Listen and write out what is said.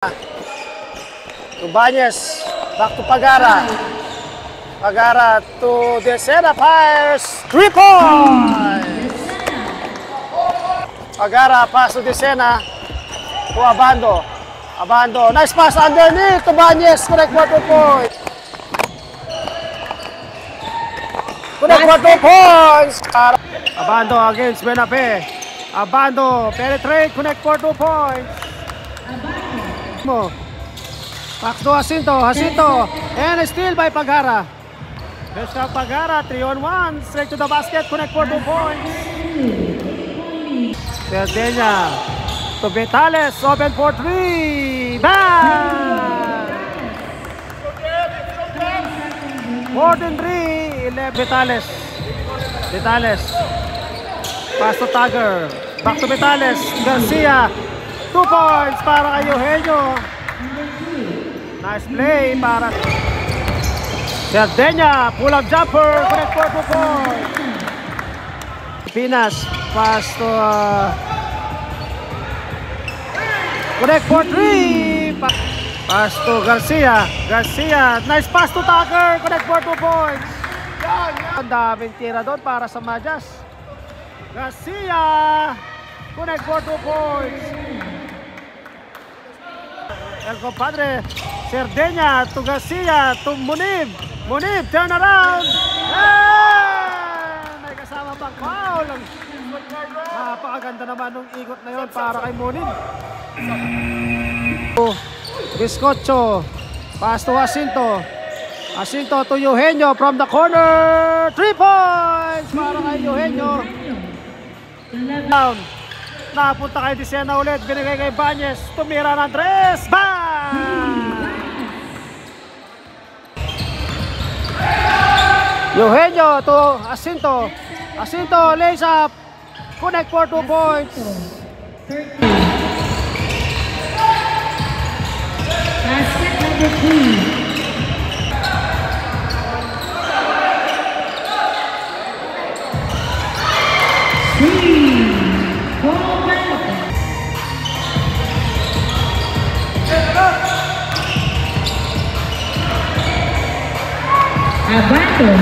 To Banyes, back to Pagara. Pagara to Desena, fires 3 points. Pagara pass to Desena to Abando. Abando, nice pass underneath to Banyes, correct for 2 points. Correct for 2 points. Abando against Benape. Abando, penetrate, connect for 2 points. Back to Jacinto, and steal by Pagara. Best of Pagara, 3-on-1, straight to the basket, connect for 2 points. Sardenia to Betales, open for 3, bang! More than 3, 11 Betales. Pass to Tagger, back to Betales, Garcia, 2 points para kay Eugenio. Nice play para Sardenia, pull-up jumper, connect for 2 points. Pinas, pass to connect for 3. Pass to Garcia, nice pass to Tucker, connect for 2 points. Ang daming tira doon para sa Majas. Garcia, connect for 2 points. El compadre Sardenia to Garcia to Munib, turn around, may kasama pang foul. Napakaganda naman nung ikot na yon para kay Munib. Biscocho, pass to Jacinto to Eugenio from the corner, 3 points para kay Eugenio. Down, napunta kay Desena ulit, binigay kay Banyes, tumira ng 3, bang! Eugenio to Jacinto lays up, connect for 2 points. Basket number 3. Abando.